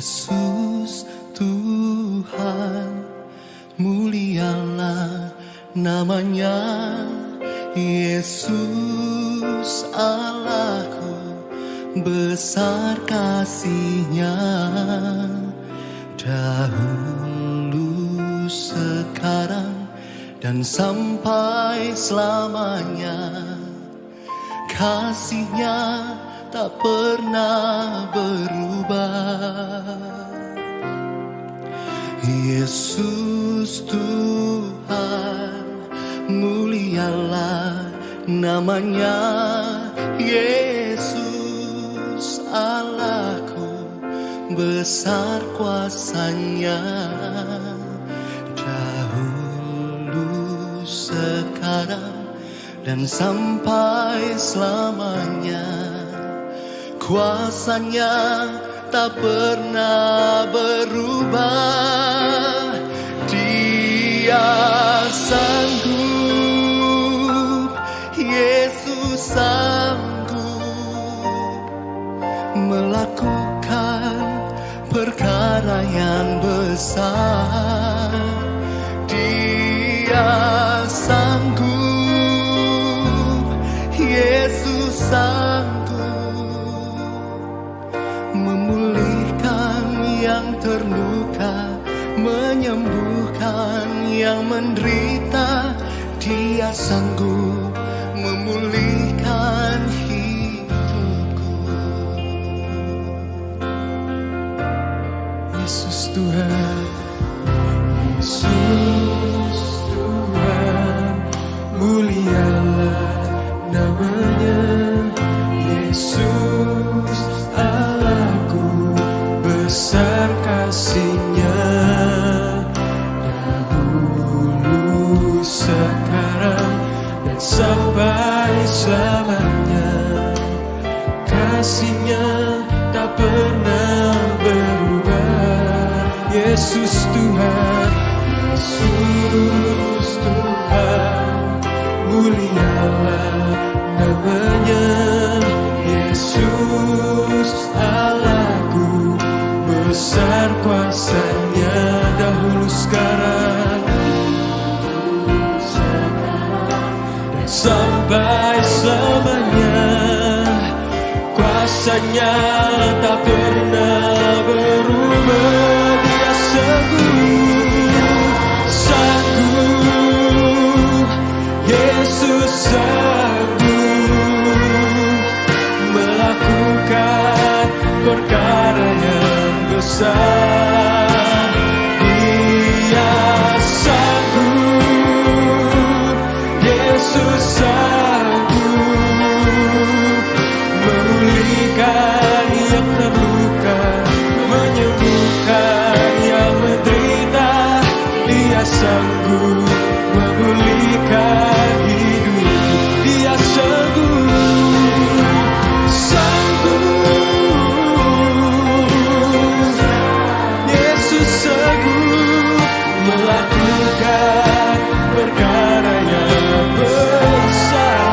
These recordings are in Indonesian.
Yesus Tuhan, mulialah namanya. Yesus Allahku, besar kasih-Nya, dahulu, sekarang, dan sampai selamanya. Kasih-Nya tak pernah berubah. Yesus Tuhan, mulialah namanya. Yesus Allahku, besar kuasa-Nya, dahulu, sekarang, dan sampai selamanya. Kuasa-Nya tak pernah berubah. Dia sanggup, Yesus sanggup melakukan perkara yang besar. Dia sanggup, Yesus sanggup memulihkan yang terluka, menyembuhkan yang menderita. Dia sanggup memulihkan hidupku. Yesus Tuhan, Yesus Tuhan, mulialah namanya. Yesus Allahku, besar kasih-Nya, dahulu, sekarang, dan sampai selamanya. Kasih-Nya tak pernah berubah. Yesus Tuhan, Yesus Tuhan, mulialah namanya. Yesus Allahku, besar kuasa-Nya, dahulu, sekarang, dan sampai selamanya. Kuasa-Nya tak pernah berubah. Dia sanggup, sanggup, Yesus sanggup melakukan perkara yang besar. Dia sanggup, Yesus sanggup memulihkan yang terluka, menyembuhkan yang menderita. Dia sanggup memulihkan hidup. Dia sanggup, sanggup, Yesus sanggup melakukan perkara yang besar.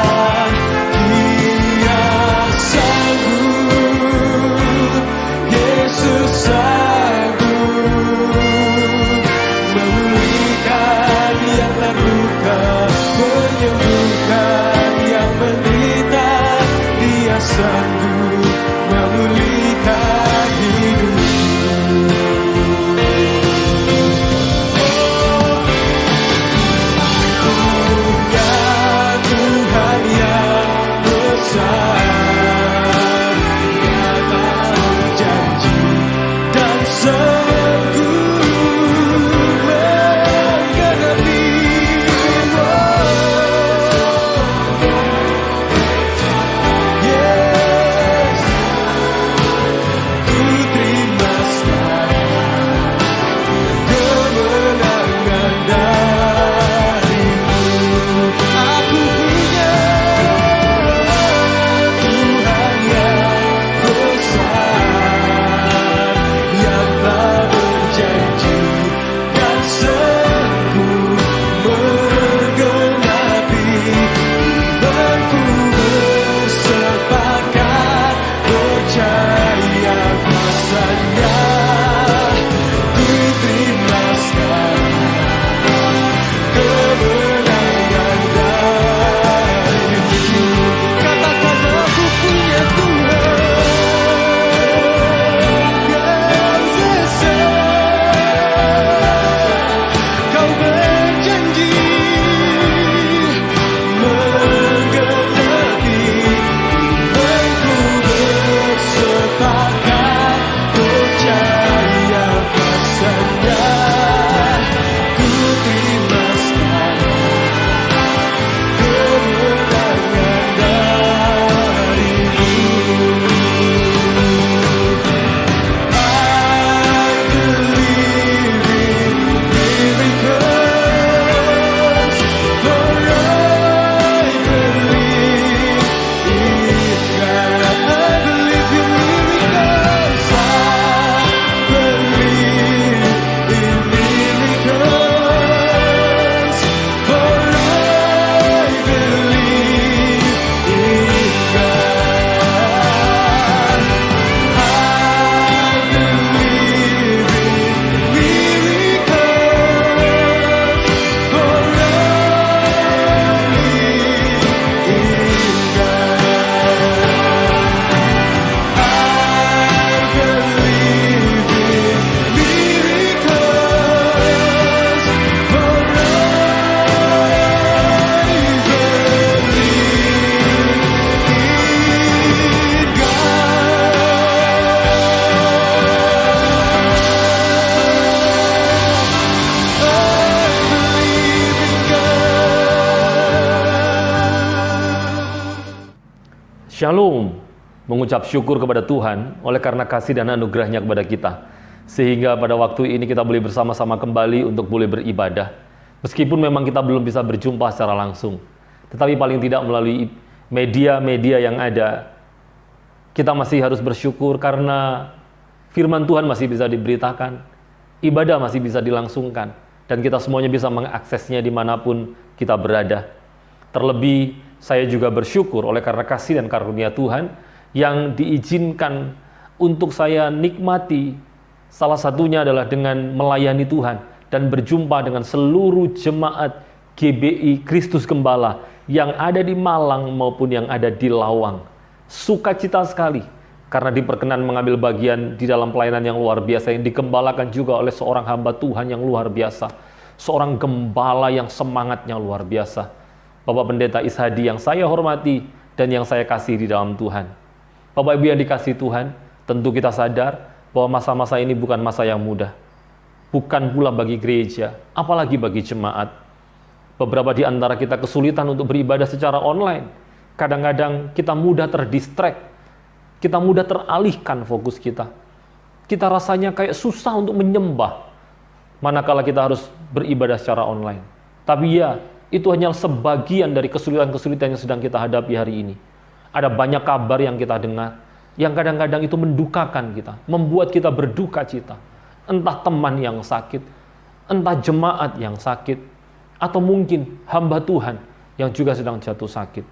Shalom, mengucap syukur kepada Tuhan oleh karena kasih dan anugerahnya kepada kita. Sehingga pada waktu ini kita boleh bersama-sama kembali untuk boleh beribadah. Meskipun memang kita belum bisa berjumpa secara langsung. Tetapi paling tidak melalui media-media yang ada, kita masih harus bersyukur karena firman Tuhan masih bisa diberitakan, ibadah masih bisa dilangsungkan, dan kita semuanya bisa mengaksesnya dimanapun kita berada. Terlebih, saya juga bersyukur oleh karena kasih dan karunia Tuhan yang diizinkan untuk saya nikmati. Salah satunya adalah dengan melayani Tuhan dan berjumpa dengan seluruh jemaat GBI Kristus Gembala yang ada di Malang maupun yang ada di Lawang. Sukacita sekali karena diperkenan mengambil bagian di dalam pelayanan yang luar biasa yang digembalakan juga oleh seorang hamba Tuhan yang luar biasa. Seorang gembala yang semangatnya luar biasa. Bapak Pendeta Ishadi yang saya hormati dan yang saya kasih di dalam Tuhan. Bapak Ibu yang dikasih Tuhan, tentu kita sadar bahwa masa-masa ini bukan masa yang mudah. Bukan pula bagi gereja, apalagi bagi jemaat. Beberapa di antara kita kesulitan untuk beribadah secara online. Kadang-kadang kita mudah terdistract, kita mudah teralihkan fokus kita. Kita rasanya kayak susah untuk menyembah, manakala kita harus beribadah secara online. Tapi ya, itu hanya sebagian dari kesulitan-kesulitan yang sedang kita hadapi hari ini. Ada banyak kabar yang kita dengar, yang kadang-kadang itu mendukakan kita, membuat kita berduka cita. Entah teman yang sakit, entah jemaat yang sakit, atau mungkin hamba Tuhan yang juga sedang jatuh sakit.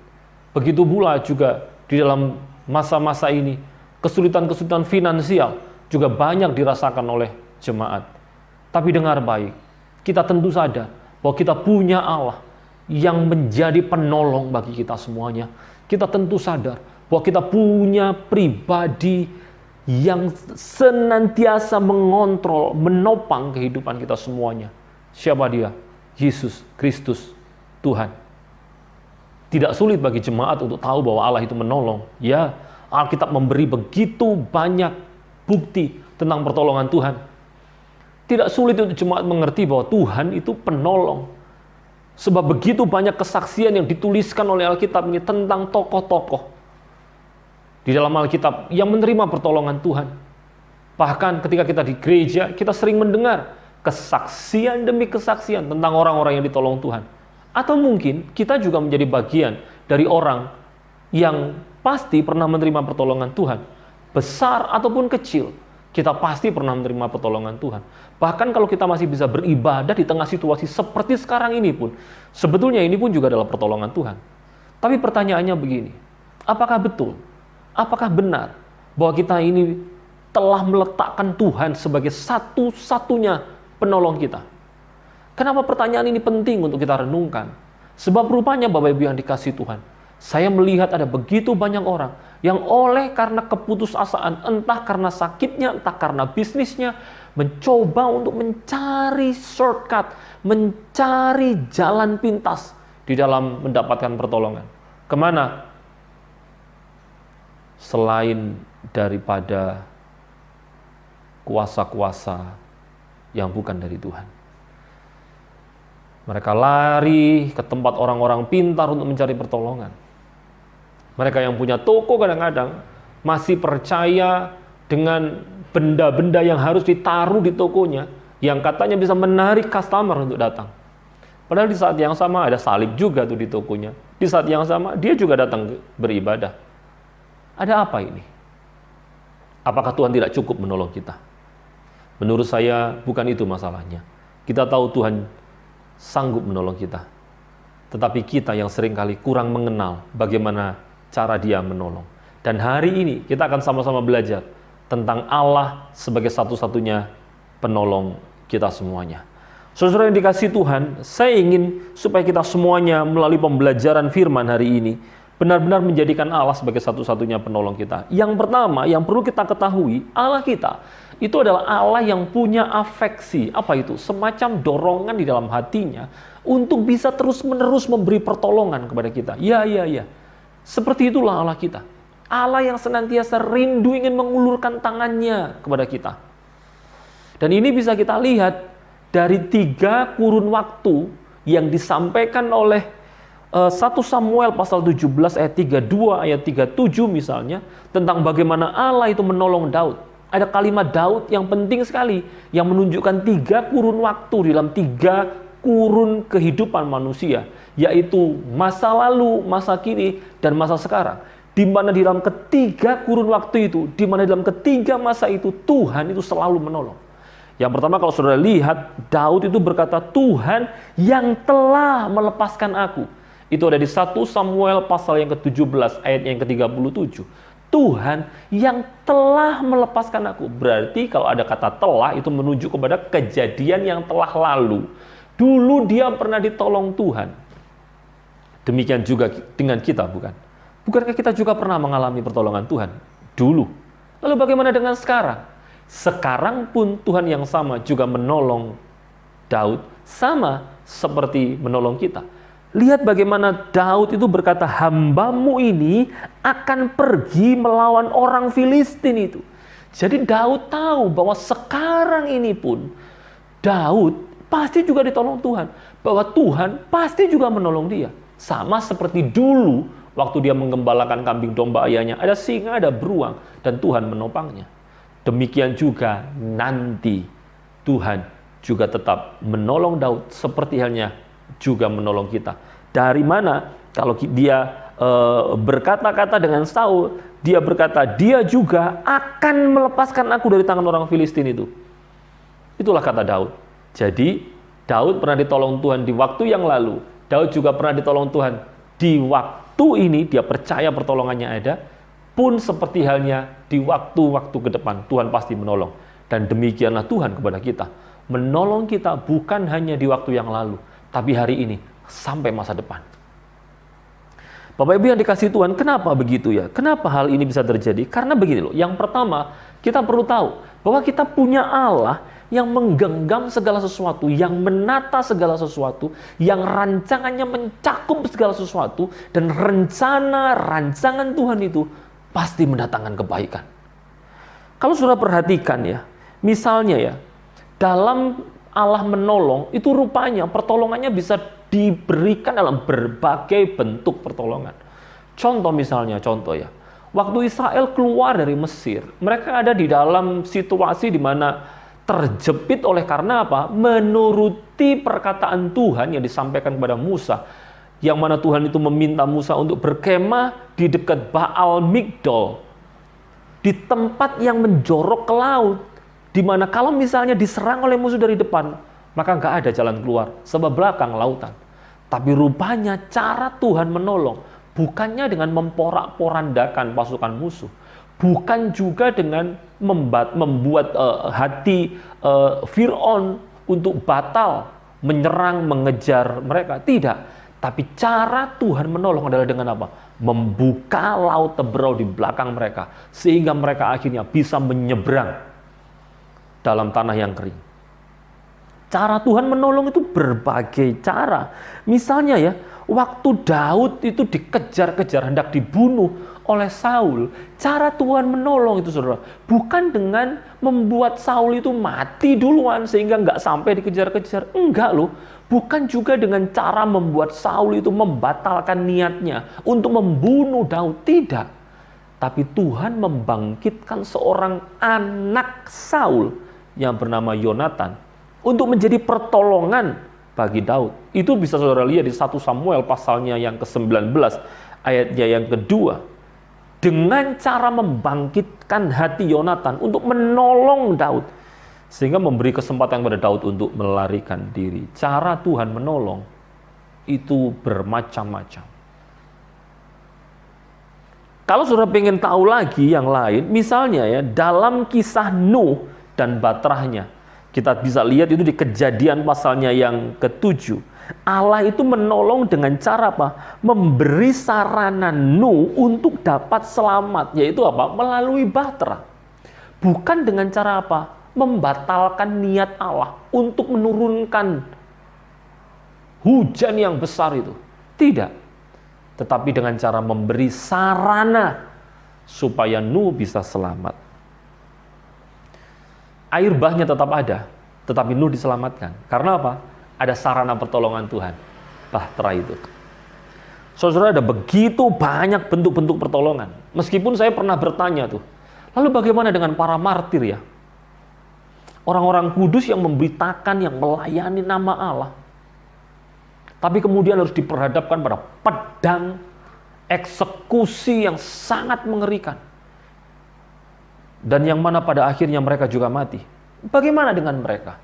Begitu pula juga di dalam masa-masa ini, kesulitan-kesulitan finansial juga banyak dirasakan oleh jemaat. Tapi dengar baik, kita tentu sadar bahwa kita punya Allah yang menjadi penolong bagi kita semuanya. Kita tentu sadar bahwa kita punya pribadi yang senantiasa mengontrol, menopang kehidupan kita semuanya. Siapa dia? Yesus Kristus, Tuhan. Tidak sulit bagi jemaat untuk tahu bahwa Allah itu menolong. Ya, Alkitab memberi begitu banyak bukti tentang pertolongan Tuhan. Tidak sulit untuk jemaat mengerti bahwa Tuhan itu penolong. Sebab begitu banyak kesaksian yang dituliskan oleh Alkitab ini tentang tokoh-tokoh di dalam Alkitab yang menerima pertolongan Tuhan. Bahkan ketika kita di gereja, kita sering mendengar kesaksian demi kesaksian tentang orang-orang yang ditolong Tuhan. Atau mungkin kita juga menjadi bagian dari orang yang pasti pernah menerima pertolongan Tuhan. Besar ataupun kecil, kita pasti pernah menerima pertolongan Tuhan. Bahkan kalau kita masih bisa beribadah di tengah situasi seperti sekarang ini pun, sebetulnya ini pun juga adalah pertolongan Tuhan. Tapi pertanyaannya begini, apakah betul, apakah benar bahwa kita ini telah meletakkan Tuhan sebagai satu-satunya penolong kita? Kenapa pertanyaan ini penting untuk kita renungkan? Sebab rupanya Bapak Ibu yang dikasih Tuhan, saya melihat ada begitu banyak orang yang oleh karena keputusasaan, entah karena sakitnya, entah karena bisnisnya, mencoba untuk mencari shortcut, mencari jalan pintas di dalam mendapatkan pertolongan. Kemana? Selain daripada kuasa-kuasa yang bukan dari Tuhan. Mereka lari ke tempat orang-orang pintar untuk mencari pertolongan. Mereka yang punya toko kadang-kadang masih percaya dengan benda-benda yang harus ditaruh di tokonya, yang katanya bisa menarik customer untuk datang. Padahal di saat yang sama ada salib juga tuh di tokonya. Di saat yang sama dia juga datang beribadah. Ada apa ini? Apakah Tuhan tidak cukup menolong kita? Menurut saya bukan itu masalahnya. Kita tahu Tuhan sanggup menolong kita. Tetapi kita yang seringkali kurang mengenal bagaimana cara Dia menolong. Dan hari ini kita akan sama-sama belajar tentang Allah sebagai satu-satunya penolong kita semuanya. Saudara yang dikasihi Tuhan, saya ingin supaya kita semuanya melalui pembelajaran firman hari ini benar-benar menjadikan Allah sebagai satu-satunya penolong kita. Yang pertama, yang perlu kita ketahui, Allah kita itu adalah Allah yang punya afeksi. Apa itu? Semacam dorongan di dalam hatinya untuk bisa terus-menerus memberi pertolongan kepada kita. Ya. Seperti itulah Allah kita. Allah yang senantiasa rindu ingin mengulurkan tangannya kepada kita. Dan ini bisa kita lihat dari 3 kurun waktu yang disampaikan oleh 1 Samuel pasal 17 ayat 32, ayat 37 misalnya, tentang bagaimana Allah itu menolong Daud. Ada kalimat Daud yang penting sekali, yang menunjukkan 3 kurun waktu dalam 3 kurun kehidupan manusia, yaitu masa lalu, masa kini, dan masa sekarang. Di mana di dalam ketiga kurun waktu itu, di mana dalam ketiga masa itu, Tuhan itu selalu menolong. Yang pertama, kalau saudara lihat, Daud itu berkata, Tuhan yang telah melepaskan aku. Itu ada di 1 Samuel pasal yang ke-17 ayat yang ke-37. Tuhan yang telah melepaskan aku. Berarti kalau ada kata telah, itu menunjuk kepada kejadian yang telah lalu. Dulu dia pernah ditolong Tuhan. Demikian juga dengan kita, bukan? Bukankah kita juga pernah mengalami pertolongan Tuhan? Dulu. Lalu bagaimana dengan sekarang? Sekarang pun Tuhan yang sama juga menolong Daud, sama seperti menolong kita. Lihat bagaimana Daud itu berkata, hambamu ini akan pergi melawan orang Filistin itu. Jadi Daud tahu bahwa sekarang ini pun Daud pasti juga ditolong Tuhan. Bahwa Tuhan pasti juga menolong dia. Sama seperti dulu waktu dia menggembalakan kambing domba ayahnya. Ada singa, ada beruang, dan Tuhan menopangnya. Demikian juga nanti Tuhan juga tetap menolong Daud seperti halnya juga menolong kita. Dari mana? Kalau dia berkata-kata dengan Saul, dia berkata, dia juga akan melepaskan aku dari tangan orang Filistin itu. Itulah kata Daud. Jadi, Daud pernah ditolong Tuhan di waktu yang lalu. Daud juga pernah ditolong Tuhan di waktu ini. Dia percaya pertolongannya ada. Pun seperti halnya di waktu-waktu ke depan, Tuhan pasti menolong. Dan demikianlah Tuhan kepada kita. Menolong kita bukan hanya di waktu yang lalu, tapi hari ini, sampai masa depan. Bapak Ibu yang dikasihi Tuhan, kenapa begitu ya? Kenapa hal ini bisa terjadi? Karena begini loh, yang pertama, kita perlu tahu bahwa kita punya Allah yang menggenggam segala sesuatu, yang menata segala sesuatu, yang rancangannya mencakup segala sesuatu, dan rancangan Tuhan itu pasti mendatangkan kebaikan. Kalau sudah perhatikan ya, misalnya ya, dalam Allah menolong, itu rupanya pertolongannya bisa diberikan dalam berbagai bentuk pertolongan. Contoh misalnya, ya. Waktu Israel keluar dari Mesir, mereka ada di dalam situasi di mana terjepit oleh karena apa? Menuruti perkataan Tuhan yang disampaikan kepada Musa. Yang mana Tuhan itu meminta Musa untuk berkemah di dekat Baal Migdol. Di tempat yang menjorok ke laut. Di mana kalau misalnya diserang oleh musuh dari depan, maka nggak ada jalan keluar, sebab belakang lautan. Tapi rupanya cara Tuhan menolong, bukannya dengan memporak-porandakan pasukan musuh, bukan juga dengan membuat hati Fir'aun untuk batal, menyerang, mengejar mereka. Tidak. Tapi cara Tuhan menolong adalah dengan apa? Membuka laut Teberau di belakang mereka, sehingga mereka akhirnya bisa menyeberang dalam tanah yang kering. Cara Tuhan menolong itu berbagai cara. Misalnya ya, waktu Daud itu dikejar-kejar, hendak dibunuh oleh Saul, cara Tuhan menolong itu saudara, bukan dengan membuat Saul itu mati duluan sehingga nggak sampai dikejar-kejar. Enggak loh. Bukan juga dengan cara membuat Saul itu membatalkan niatnya untuk membunuh Daud. Tidak. Tapi Tuhan membangkitkan seorang anak Saul yang bernama Yonatan untuk menjadi pertolongan bagi Daud. Itu bisa saudara lihat di 1 Samuel pasalnya yang ke-19 ayatnya yang kedua. Dengan cara membangkitkan hati Yonatan untuk menolong Daud, sehingga memberi kesempatan kepada Daud untuk melarikan diri. Cara Tuhan menolong itu bermacam-macam. Kalau saudara pengen tahu lagi yang lain, misalnya ya, dalam kisah Nuh dan baterainya, kita bisa lihat itu di Kejadian pasalnya yang ke-7. Allah itu menolong dengan cara apa? Memberi sarana Nuh untuk dapat selamat, yaitu apa? Melalui bahtera. Bukan dengan cara apa? Membatalkan niat Allah untuk menurunkan hujan yang besar itu. Tidak. Tetapi dengan cara memberi sarana supaya Nuh bisa selamat. Air bahnya tetap ada, tetapi Nuh diselamatkan. Karena apa? Ada sarana pertolongan Tuhan, bahtera itu. Saudara, ada begitu banyak bentuk-bentuk pertolongan. Meskipun saya pernah bertanya tuh, lalu bagaimana dengan para martir ya? Orang-orang kudus yang memberitakan, yang melayani nama Allah. Tapi kemudian harus diperhadapkan pada pedang eksekusi yang sangat mengerikan. Dan yang mana pada akhirnya mereka juga mati. Bagaimana dengan mereka?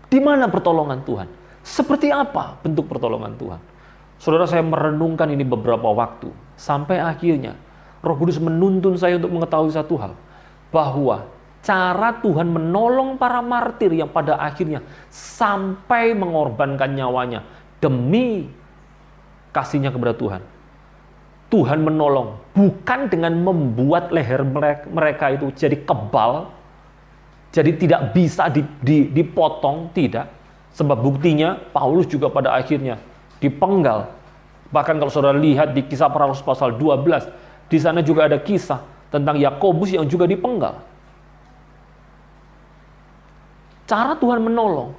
Di mana pertolongan Tuhan? Seperti apa bentuk pertolongan Tuhan? Saudara, saya merenungkan ini beberapa waktu. Sampai akhirnya Roh Kudus menuntun saya untuk mengetahui satu hal. Bahwa cara Tuhan menolong para martir yang pada akhirnya sampai mengorbankan nyawanya demi kasihnya kepada Tuhan. Tuhan menolong bukan dengan membuat leher mereka itu jadi kebal, jadi tidak bisa dipotong, tidak. Sebab buktinya Paulus juga pada akhirnya dipenggal. Bahkan kalau saudara lihat di Kisah Para Rasul pasal 12, di sana juga ada kisah tentang Yakobus yang juga dipenggal. Cara Tuhan menolong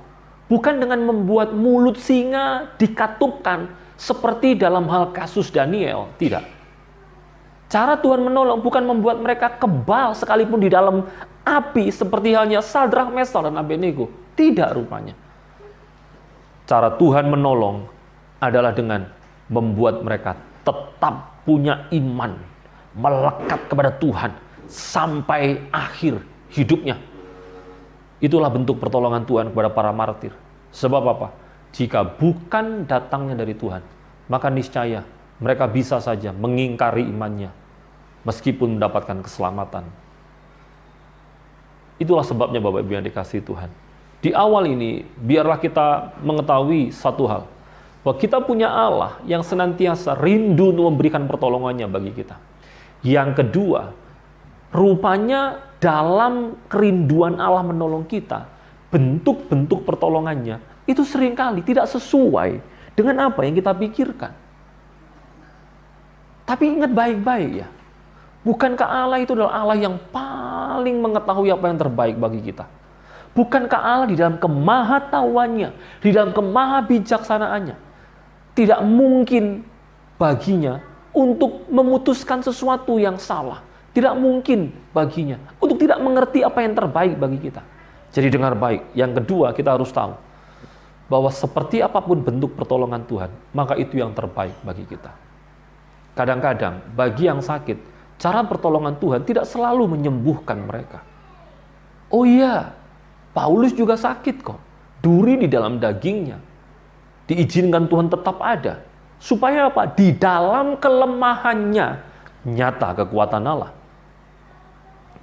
bukan dengan membuat mulut singa dikatupkan seperti dalam hal kasus Daniel, tidak. Cara Tuhan menolong bukan membuat mereka kebal sekalipun di dalam api seperti halnya Sadrak, Mesal, dan Abednego, tidak rupanya. Cara Tuhan menolong adalah dengan membuat mereka tetap punya iman, melekat kepada Tuhan sampai akhir hidupnya. Itulah bentuk pertolongan Tuhan kepada para martir. Sebab apa? Jika bukan datangnya dari Tuhan, maka niscaya mereka bisa saja mengingkari imannya meskipun mendapatkan keselamatan. Itulah sebabnya Bapak Ibu yang dikasihi Tuhan. Di awal ini, biarlah kita mengetahui satu hal. Bahwa kita punya Allah yang senantiasa rindu untuk memberikan pertolongannya bagi kita. Yang kedua, rupanya dalam kerinduan Allah menolong kita, bentuk-bentuk pertolongannya itu seringkali tidak sesuai dengan apa yang kita pikirkan. Tapi ingat baik-baik ya, bukankah Allah itu adalah Allah yang paling mengetahui apa yang terbaik bagi kita? Bukankah Allah di dalam kemahatauannya, di dalam kemahabijaksanaannya, tidak mungkin baginya untuk memutuskan sesuatu yang salah. Tidak mungkin baginya untuk tidak mengerti apa yang terbaik bagi kita. Jadi dengar baik. Yang kedua, kita harus tahu bahwa seperti apapun bentuk pertolongan Tuhan, maka itu yang terbaik bagi kita. Kadang-kadang bagi yang sakit, cara pertolongan Tuhan tidak selalu menyembuhkan mereka. Oh iya, Paulus juga sakit kok. Duri di dalam dagingnya. Diizinkan Tuhan tetap ada. Supaya apa? Di dalam kelemahannya nyata kekuatan Allah.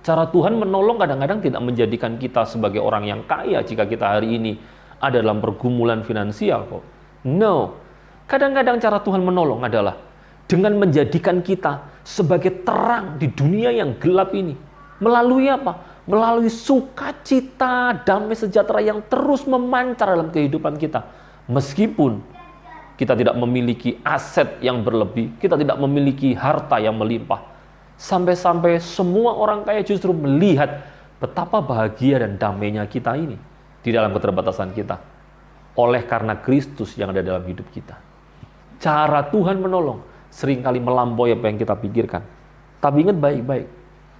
Cara Tuhan menolong kadang-kadang tidak menjadikan kita sebagai orang yang kaya jika kita hari ini ada dalam pergumulan finansial kok. No. Kadang-kadang cara Tuhan menolong adalah dengan menjadikan kita sebagai terang di dunia yang gelap ini. Melalui apa? Melalui sukacita, damai sejahtera yang terus memancar dalam kehidupan kita. Meskipun kita tidak memiliki aset yang berlebih, kita tidak memiliki harta yang melimpah. Sampai-sampai semua orang kaya justru melihat betapa bahagia dan damainya kita ini di dalam keterbatasan kita. Oleh karena Kristus yang ada dalam hidup kita. Cara Tuhan menolong seringkali melampaui apa yang kita pikirkan. Tapi ingat baik-baik,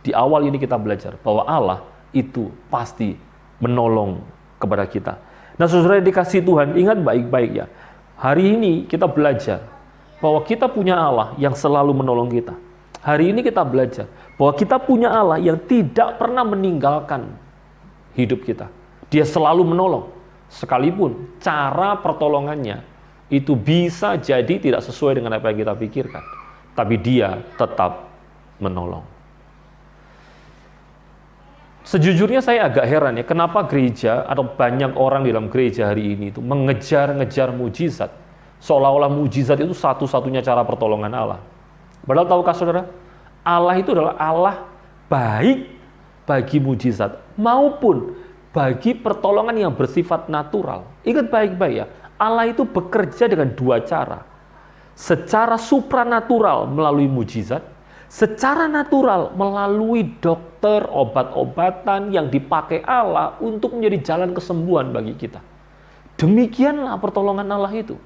di awal ini kita belajar bahwa Allah itu pasti menolong kepada kita. Nah, saudara yang dikasihi Tuhan, ingat baik-baik ya. Hari ini kita belajar bahwa kita punya Allah yang selalu menolong kita. Hari ini kita belajar bahwa kita punya Allah yang tidak pernah meninggalkan hidup kita. Dia selalu menolong. Sekalipun cara pertolongannya itu bisa jadi tidak sesuai dengan apa yang kita pikirkan. Tapi dia tetap menolong. Sejujurnya saya agak heran ya, kenapa gereja atau banyak orang di dalam gereja hari ini itu mengejar-ngejar mujizat. Seolah-olah mujizat itu satu-satunya cara pertolongan Allah. Padahal tahukah saudara, Allah itu adalah Allah baik bagi mujizat maupun bagi pertolongan yang bersifat natural. Ingat baik-baik ya, Allah itu bekerja dengan dua cara. Secara supranatural melalui mujizat, secara natural melalui dokter, obat-obatan yang dipakai Allah untuk menjadi jalan kesembuhan bagi kita. Demikianlah pertolongan Allah itu.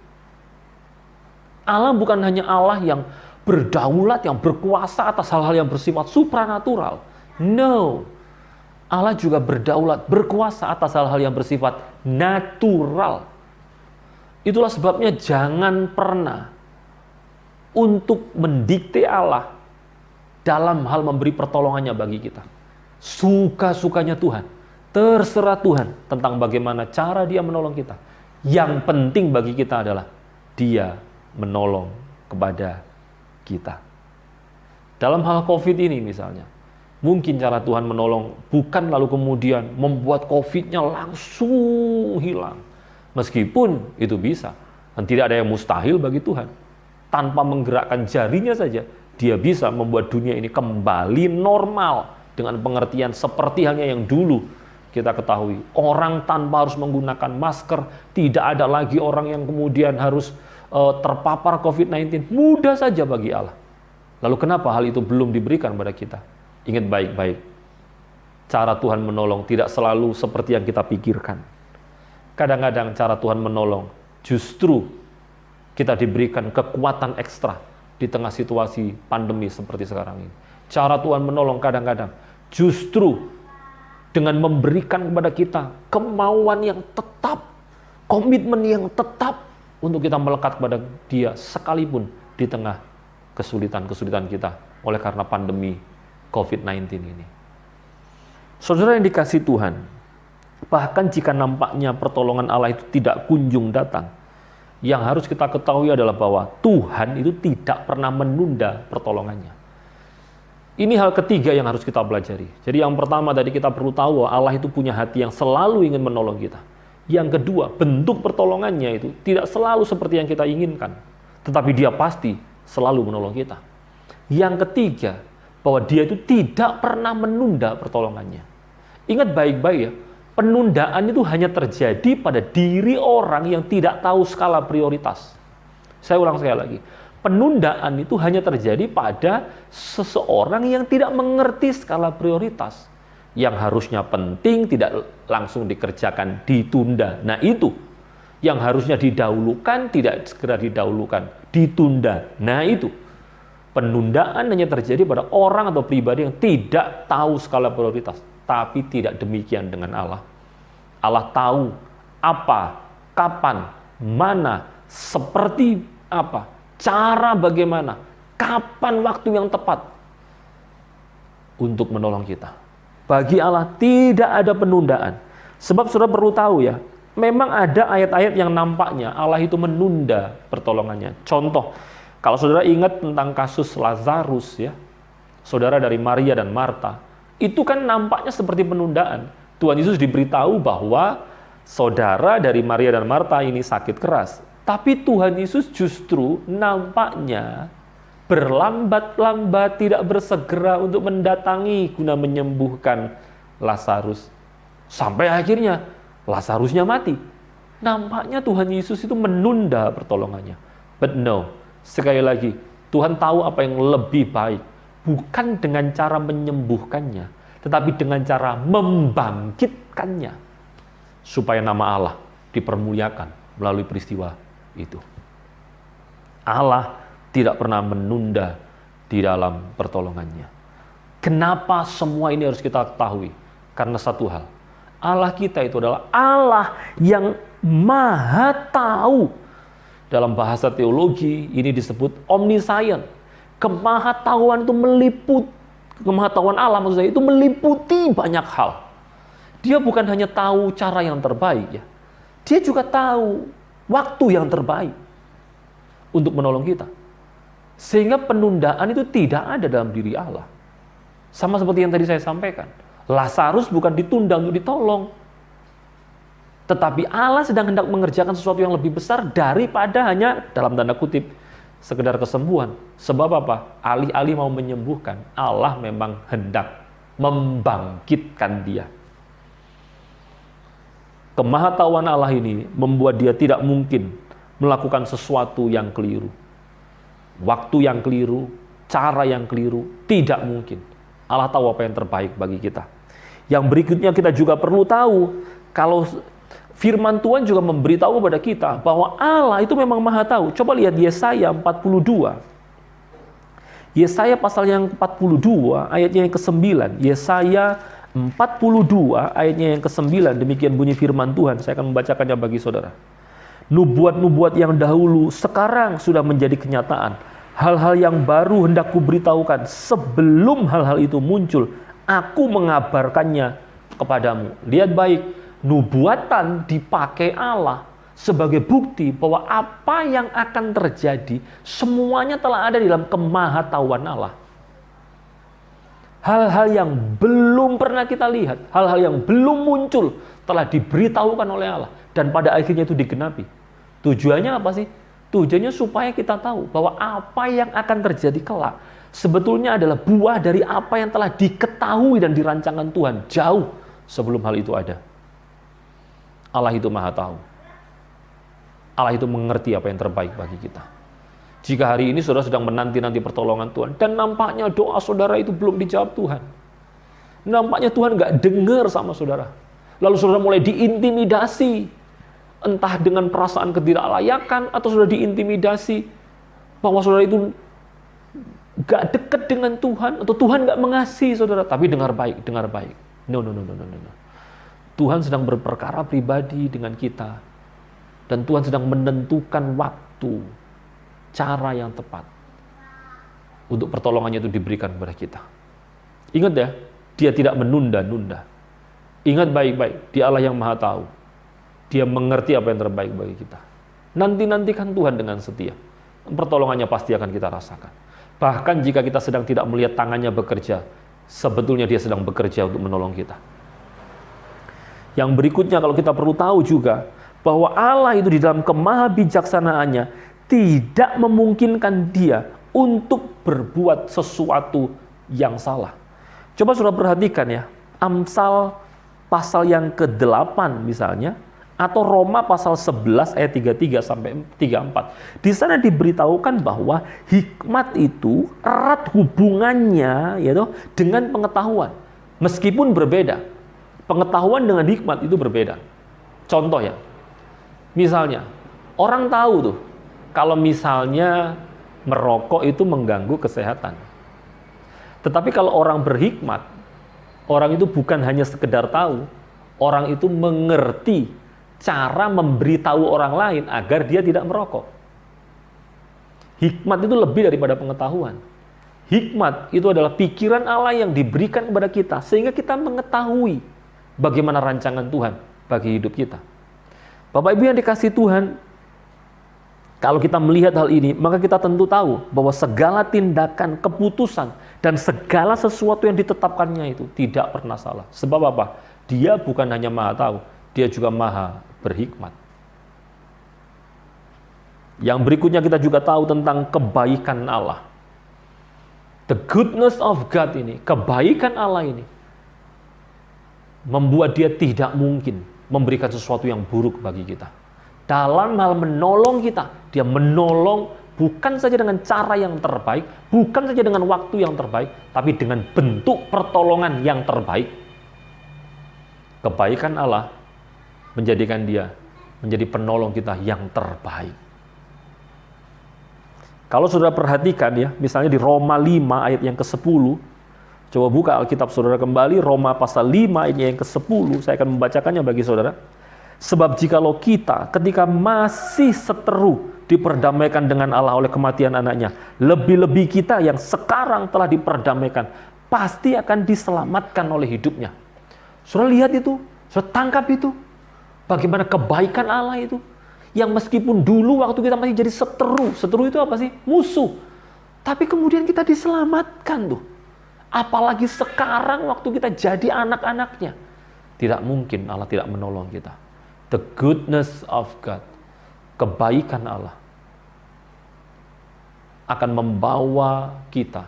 Allah bukan hanya Allah yang berdaulat, yang berkuasa atas hal-hal yang bersifat supranatural. No. Allah juga berdaulat, berkuasa atas hal-hal yang bersifat natural. Itulah sebabnya jangan pernah untuk mendikte Allah dalam hal memberi pertolongannya bagi kita. Suka-sukanya Tuhan, terserah Tuhan tentang bagaimana cara Dia menolong kita. Yang penting bagi kita adalah Dia menolong kepada kita. Dalam hal COVID ini misalnya, mungkin cara Tuhan menolong bukan lalu kemudian membuat COVID-nya langsung hilang. Meskipun itu bisa, dan tidak ada yang mustahil bagi Tuhan. Tanpa menggerakkan jarinya saja, Dia bisa membuat dunia ini kembali normal dengan pengertian seperti halnya yang dulu kita ketahui. Orang tanpa harus menggunakan masker, tidak ada lagi orang yang kemudian harus terpapar COVID-19. Mudah saja bagi Allah. Lalu kenapa hal itu belum diberikan pada kita? Ingat baik-baik, cara Tuhan menolong tidak selalu seperti yang kita pikirkan. Kadang-kadang cara Tuhan menolong justru kita diberikan kekuatan ekstra di tengah situasi pandemi seperti sekarang ini. Cara Tuhan menolong kadang-kadang justru dengan memberikan kepada kita kemauan yang tetap, komitmen yang tetap untuk kita melekat kepada Dia sekalipun di tengah kesulitan-kesulitan kita oleh karena pandemi COVID-19 ini. Saudara yang dikasihi Tuhan, bahkan jika nampaknya pertolongan Allah itu tidak kunjung datang, yang harus kita ketahui adalah bahwa Tuhan itu tidak pernah menunda pertolongannya. Ini hal ketiga yang harus kita pelajari. Jadi yang pertama tadi kita perlu tahu bahwa Allah itu punya hati yang selalu ingin menolong kita. Yang kedua, bentuk pertolongannya itu tidak selalu seperti yang kita inginkan, tetapi Dia pasti selalu menolong kita. Yang ketiga, bahwa Dia itu tidak pernah menunda pertolongannya. Ingat baik-baik ya, penundaan itu hanya terjadi pada diri orang yang tidak tahu skala prioritas. Saya ulang sekali lagi. Penundaan itu hanya terjadi pada seseorang yang tidak mengerti skala prioritas. Yang harusnya penting tidak langsung dikerjakan, ditunda. Nah itu, yang harusnya didahulukan tidak segera didahulukan, ditunda. Nah itu, penundaan hanya terjadi pada orang atau pribadi yang tidak tahu skala prioritas. Tapi tidak demikian dengan Allah. Allah tahu apa, kapan, mana, seperti apa, cara bagaimana, kapan waktu yang tepat untuk menolong kita. Bagi Allah tidak ada penundaan. Sebab saudara perlu tahu ya, memang ada ayat-ayat yang nampaknya Allah itu menunda pertolongannya. Contoh, kalau saudara ingat tentang kasus Lazarus ya, saudara dari Maria dan Marta, itu kan nampaknya seperti penundaan. Tuhan Yesus diberitahu bahwa saudara dari Maria dan Marta ini sakit keras. Tapi Tuhan Yesus justru nampaknya berlambat-lambat, tidak bersegera untuk mendatangi guna menyembuhkan Lazarus. Sampai akhirnya Lazarusnya mati. Nampaknya Tuhan Yesus itu menunda pertolongannya. But no, sekali lagi, Tuhan tahu apa yang lebih baik. Bukan dengan cara menyembuhkannya, tetapi dengan cara membangkitkannya. Supaya nama Allah dipermuliakan melalui peristiwa itu. Allah tidak pernah menunda di dalam pertolongannya. Kenapa semua ini harus kita ketahui? Karena satu hal, Allah kita itu adalah Allah yang maha tahu. Dalam bahasa teologi ini disebut omniscient. Kemahatauan itu kemahatauan Allah maksud saya itu meliputi banyak hal. Dia bukan hanya tahu cara yang terbaik ya. Dia juga tahu waktu yang terbaik untuk menolong kita. Sehingga penundaan itu tidak ada dalam diri Allah. Sama seperti yang tadi saya sampaikan. Lazarus bukan ditunda untuk ditolong. Tetapi Allah sedang hendak mengerjakan sesuatu yang lebih besar daripada hanya dalam tanda kutip sekedar kesembuhan. Sebab apa? Alih-alih mau menyembuhkan, Allah memang hendak membangkitkan dia. Kemahatauan Allah ini membuat dia tidak mungkin melakukan sesuatu yang keliru. Waktu yang keliru, cara yang keliru, tidak mungkin. Allah tahu apa yang terbaik bagi kita. Yang berikutnya kita juga perlu tahu, kalau Firman Tuhan juga memberitahu kepada kita bahwa Allah itu memang maha tahu. Coba lihat Yesaya 42. Yesaya pasal yang 42 ayatnya yang ke-9. Yesaya 42 ayatnya yang ke-9. Demikian bunyi firman Tuhan. Saya akan membacakannya bagi saudara. Nubuat-nubuat yang dahulu sekarang sudah menjadi kenyataan. Hal-hal yang baru hendak kuberitahukan sebelum hal-hal itu muncul. Aku mengabarkannya kepadamu. Lihat baik, nubuatan dipakai Allah sebagai bukti bahwa apa yang akan terjadi semuanya telah ada di dalam kemahatauan Allah. Hal-hal yang belum pernah kita lihat, hal-hal yang belum muncul telah diberitahukan oleh Allah dan pada akhirnya itu digenapi. Tujuannya apa sih? Tujuannya supaya kita tahu bahwa apa yang akan terjadi kelak sebetulnya adalah buah dari apa yang telah diketahui dan dirancangkan Tuhan jauh sebelum hal itu ada. Allah itu maha tahu. Allah itu mengerti apa yang terbaik bagi kita. Jika hari ini saudara sedang menanti-nanti pertolongan Tuhan, dan nampaknya doa saudara itu belum dijawab Tuhan. Nampaknya Tuhan nggak dengar sama saudara. Lalu saudara mulai diintimidasi, entah dengan perasaan ketidaklayakan, atau sudah diintimidasi bahwa saudara itu nggak dekat dengan Tuhan, atau Tuhan nggak mengasihi saudara. Tapi dengar baik, dengar baik. No. Tuhan sedang berperkara pribadi dengan kita. Dan Tuhan sedang menentukan waktu, cara yang tepat untuk pertolongannya itu diberikan kepada kita. Ingat ya, Dia tidak menunda-nunda. Ingat baik-baik, Dia Allah yang maha tahu. Dia mengerti apa yang terbaik bagi kita. Nanti-nantikan Tuhan dengan setia. Pertolongannya pasti akan kita rasakan. Bahkan jika kita sedang tidak melihat tangannya bekerja, sebetulnya Dia sedang bekerja untuk menolong kita. Yang berikutnya kalau kita perlu tahu juga, bahwa Allah itu di dalam kemahabijaksanaannya tidak memungkinkan Dia untuk berbuat sesuatu yang salah. Coba saudara perhatikan ya, Amsal pasal yang ke-8 misalnya, atau Roma pasal 11 ayat 33 sampai 34. Di sana diberitahukan bahwa hikmat itu erat hubungannya yaitu dengan pengetahuan. Meskipun berbeda, pengetahuan dengan hikmat itu berbeda. Contoh ya, misalnya orang tahu tuh kalau misalnya merokok itu mengganggu kesehatan. Tetapi kalau orang berhikmat, orang itu bukan hanya sekedar tahu, orang itu mengerti cara memberitahu orang lain agar dia tidak merokok. Hikmat itu lebih daripada pengetahuan. Hikmat itu adalah pikiran Allah yang diberikan kepada kita sehingga kita mengetahui bagaimana rancangan Tuhan bagi hidup kita. Bapak Ibu yang dikasihi Tuhan, kalau kita melihat hal ini, maka kita tentu tahu bahwa segala tindakan, keputusan, dan segala sesuatu yang ditetapkannya itu tidak pernah salah. Sebab apa? Dia bukan hanya maha tahu, Dia juga maha berhikmat. Yang berikutnya kita juga tahu tentang kebaikan Allah. The goodness of God ini, kebaikan Allah ini, membuat Dia tidak mungkin memberikan sesuatu yang buruk bagi kita. Dalam hal menolong kita, Dia menolong bukan saja dengan cara yang terbaik, bukan saja dengan waktu yang terbaik, tapi dengan bentuk pertolongan yang terbaik. Kebaikan Allah menjadikan Dia menjadi penolong kita yang terbaik. Kalau saudara perhatikan ya, misalnya di Roma 5 ayat yang ke-10, coba buka Alkitab saudara kembali, Roma pasal 5 ayat yang ke-10, saya akan membacakannya bagi saudara. Sebab jikalau kita ketika masih seteru diperdamaikan dengan Allah oleh kematian anaknya, lebih-lebih kita yang sekarang telah diperdamaikan, pasti akan diselamatkan oleh hidupnya. Saudara lihat itu, saudara tangkap itu, bagaimana kebaikan Allah itu, yang meskipun dulu waktu kita masih jadi seteru itu apa sih? Musuh. Tapi kemudian kita diselamatkan tuh. Apalagi sekarang waktu kita jadi anak-anaknya. Tidak mungkin Allah tidak menolong kita. The goodness of God, kebaikan Allah, akan membawa kita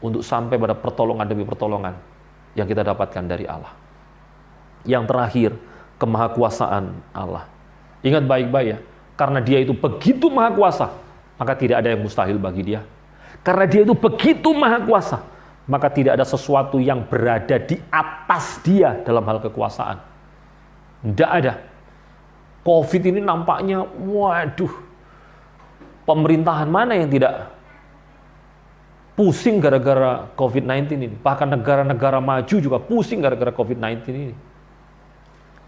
untuk sampai pada pertolongan demi pertolongan yang kita dapatkan dari Allah. Yang terakhir, kemahakuasaan Allah. Ingat baik-baik ya, karena Dia itu begitu maha kuasa, maka tidak ada yang mustahil bagi Dia. Karena Dia itu begitu maha kuasa, maka tidak ada sesuatu yang berada di atas Dia dalam hal kekuasaan. Tidak ada. COVID ini nampaknya, waduh, pemerintahan mana yang tidak pusing gara-gara COVID-19 ini. Bahkan negara-negara maju juga pusing gara-gara COVID-19 ini.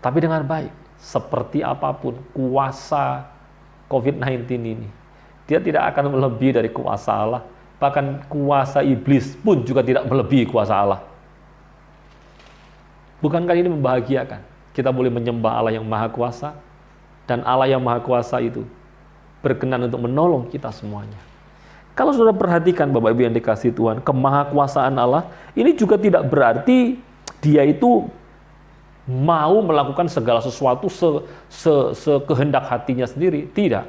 Tapi dengan baik, seperti apapun kuasa COVID-19 ini, dia tidak akan melebihi dari kuasa Allah. Bahkan kuasa iblis pun juga tidak melebihi kuasa Allah. Bukankah ini membahagiakan? Kita boleh menyembah Allah yang Maha Kuasa, dan Allah yang Maha Kuasa itu berkenan untuk menolong kita semuanya. Kalau saudara perhatikan Bapak Ibu yang dikasihi Tuhan, kemahakuasaan Allah ini juga tidak berarti dia itu mau melakukan segala sesuatu sekehendak hatinya sendiri. Tidak.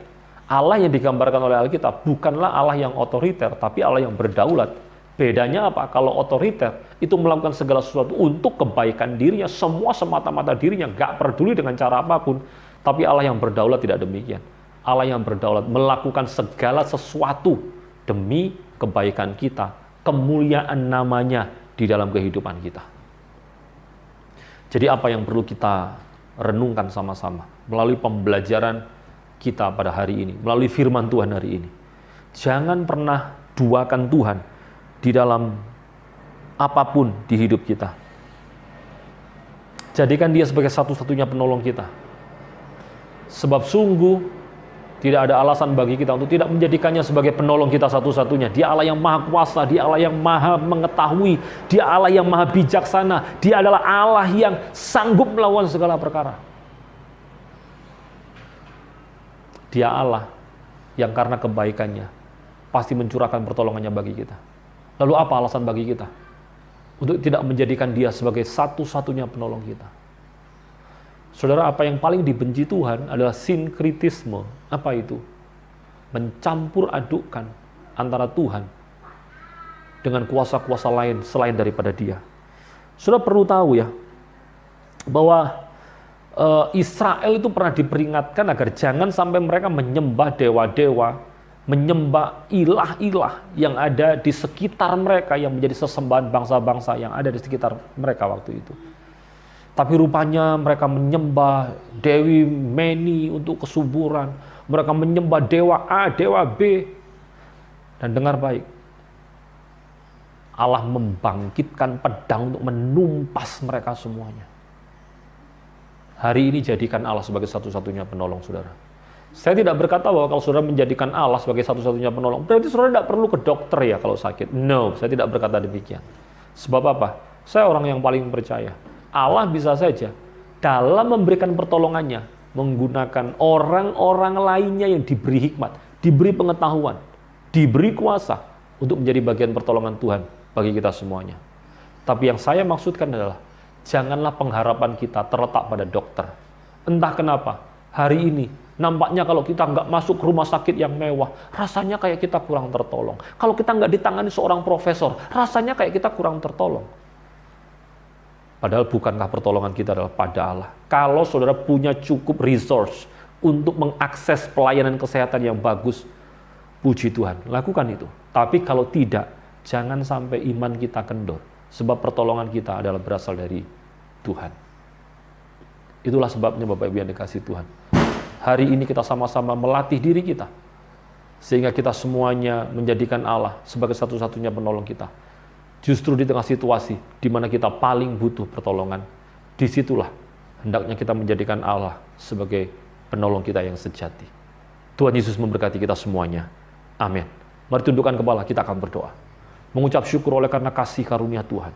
Allah yang digambarkan oleh Alkitab bukanlah Allah yang otoriter, tapi Allah yang berdaulat. Bedanya apa? Kalau otoriter itu melakukan segala sesuatu untuk kebaikan dirinya, semua semata-mata dirinya, gak peduli dengan cara apapun. Tapi Allah yang berdaulat tidak demikian. Allah yang berdaulat melakukan segala sesuatu demi kebaikan kita, kemuliaan namanya di dalam kehidupan kita. Jadi apa yang perlu kita renungkan sama-sama melalui pembelajaran kita pada hari ini, melalui firman Tuhan hari ini. Jangan pernah duakan Tuhan di dalam apapun di hidup kita. Jadikan dia sebagai satu-satunya penolong kita. Sebab sungguh tidak ada alasan bagi kita untuk tidak menjadikannya sebagai penolong kita satu-satunya. Dia Allah yang Maha Kuasa, Dia Allah yang Maha Mengetahui, Dia Allah yang Maha Bijaksana, Dia adalah Allah yang sanggup melawan segala perkara. Dia Allah yang karena kebaikannya pasti mencurahkan pertolongannya bagi kita. Lalu apa alasan bagi kita untuk tidak menjadikan Dia sebagai satu-satunya penolong kita? Saudara, apa yang paling dibenci Tuhan adalah sinkritisme. Apa itu? Mencampur adukkan antara Tuhan dengan kuasa-kuasa lain selain daripada Dia. Saudara perlu tahu ya, bahwa Israel itu pernah diperingatkan agar jangan sampai mereka menyembah dewa-dewa, menyembah ilah-ilah yang ada di sekitar mereka, yang menjadi sesembahan bangsa-bangsa yang ada di sekitar mereka waktu itu. Tapi rupanya mereka menyembah Dewi Meni untuk kesuburan. Mereka menyembah dewa A, dewa B. Dan dengar baik, Allah membangkitkan pedang untuk menumpas mereka semuanya. Hari ini jadikan Allah sebagai satu-satunya penolong saudara. Saya tidak berkata bahwa kalau saudara menjadikan Allah sebagai satu-satunya penolong, berarti saudara tidak perlu ke dokter ya kalau sakit. No, saya tidak berkata demikian. Sebab apa? Saya orang yang paling percaya. Allah bisa saja dalam memberikan pertolongannya menggunakan orang-orang lainnya yang diberi hikmat, diberi pengetahuan, diberi kuasa untuk menjadi bagian pertolongan Tuhan bagi kita semuanya. Tapi yang saya maksudkan adalah janganlah pengharapan kita terletak pada dokter. Entah kenapa hari ini nampaknya kalau kita nggak masuk ke rumah sakit yang mewah, rasanya kayak kita kurang tertolong. Kalau kita nggak ditangani seorang profesor, rasanya kayak kita kurang tertolong. Padahal bukankah pertolongan kita adalah pada Allah? Kalau saudara punya cukup resource untuk mengakses pelayanan kesehatan yang bagus, puji Tuhan, lakukan itu. Tapi kalau tidak, jangan sampai iman kita kendor. Sebab pertolongan kita adalah berasal dari Tuhan. Itulah sebabnya Bapak Ibu yang dikasihi Tuhan. Hari ini kita sama-sama melatih diri kita. Sehingga kita semuanya menjadikan Allah sebagai satu-satunya penolong kita. Justru di tengah situasi di mana kita paling butuh pertolongan, disitulah hendaknya kita menjadikan Allah sebagai penolong kita yang sejati. Tuhan Yesus memberkati kita semuanya. Amin. Mari tundukkan kepala, kita akan berdoa. Mengucap syukur oleh karena kasih karunia Tuhan.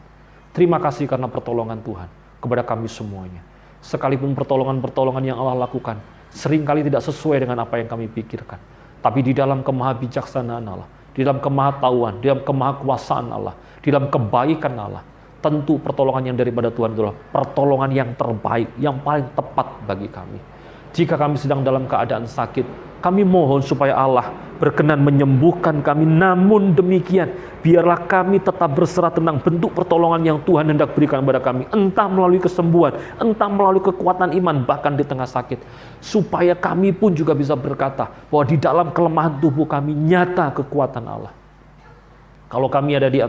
Terima kasih karena pertolongan Tuhan kepada kami semuanya. Sekalipun pertolongan-pertolongan yang Allah lakukan seringkali tidak sesuai dengan apa yang kami pikirkan. Tapi di dalam kemahabijaksanaan Allah, di dalam kemahatauan, di dalam kemahakuasaan Allah, di dalam kebaikan Allah, tentu pertolongan yang daripada Tuhan itulah pertolongan yang terbaik, yang paling tepat bagi kami. Jika kami sedang dalam keadaan sakit, kami mohon supaya Allah berkenan menyembuhkan kami. Namun demikian, biarlah kami tetap berserah tentang bentuk pertolongan yang Tuhan hendak berikan kepada kami. Entah melalui kesembuhan, entah melalui kekuatan iman, bahkan di tengah sakit. Supaya kami pun juga bisa berkata bahwa di dalam kelemahan tubuh kami nyata kekuatan Allah. Kalau kami ada di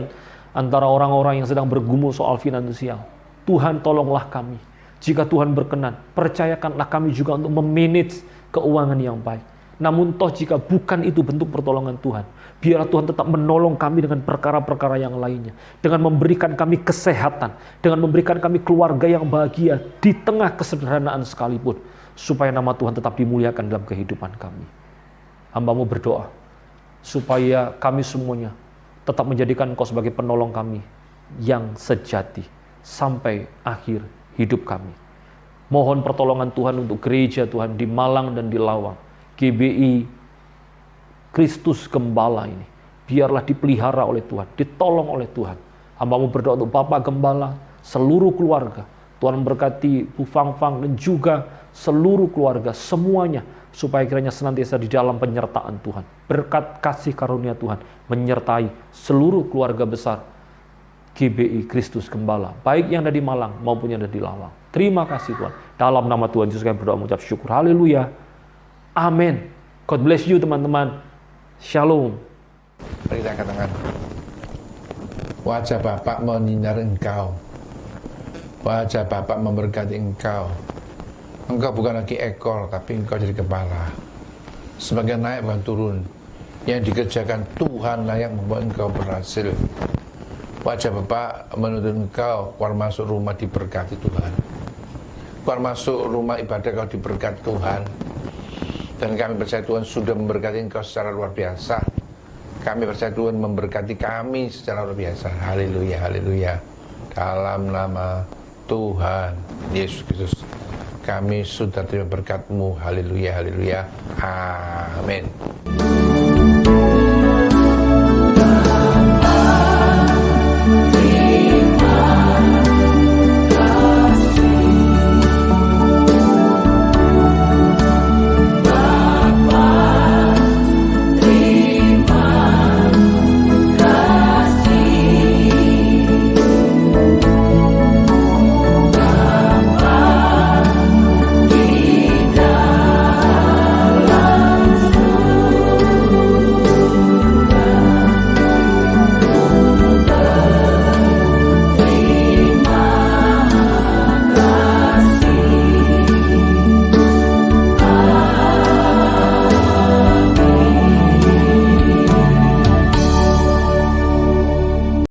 antara orang-orang yang sedang bergumul soal finansial, Tuhan tolonglah kami. Jika Tuhan berkenan, percayakanlah kami juga untuk memanage keuangan yang baik. Namun toh jika bukan itu bentuk pertolongan Tuhan, biarlah Tuhan tetap menolong kami dengan perkara-perkara yang lainnya. Dengan memberikan kami kesehatan, dengan memberikan kami keluarga yang bahagia di tengah kesederhanaan sekalipun. Supaya nama Tuhan tetap dimuliakan dalam kehidupan kami. Hamba-Mu berdoa, supaya kami semuanya tetap menjadikan Engkau sebagai penolong kami yang sejati sampai akhir hidup kami. Mohon pertolongan Tuhan untuk gereja Tuhan di Malang dan di Lawang, GBI Kristus Gembala ini. Biarlah dipelihara oleh Tuhan, ditolong oleh Tuhan. Hamba-Mu berdoa untuk Bapak Gembala, seluruh keluarga. Tuhan memberkati Bu Fang-Fang dan juga seluruh keluarga, semuanya. Supaya kiranya senantiasa di dalam penyertaan Tuhan. Berkat kasih karunia Tuhan menyertai seluruh keluarga besar GBI Kristus Gembala, baik yang ada di Malang maupun yang ada di Lawang. Terima kasih Tuhan. Dalam nama Tuhan Yesus kami berdoa mengucap syukur. Haleluya. Amin. God bless you teman-teman. Shalom. Mari kita katakan, wajah Bapak menyinar engkau, wajah Bapak memberkati engkau. Engkau bukan lagi ekor, tapi engkau jadi kepala. Semakin naik bukan turun. Yang dikerjakan Tuhan lah yang membuat engkau berhasil. Wajah Bapak menuntun engkau, keluar masuk rumah diberkati Tuhan. Keluar masuk rumah ibadah kau diberkati Tuhan. Dan kami percaya Tuhan sudah memberkati engkau secara luar biasa. Kami percaya Tuhan memberkati kami secara luar biasa. Haleluya, haleluya. Dalam nama Tuhan Yesus Kristus, kami sudah terima berkat-Mu. Haleluya, haleluya. Amin.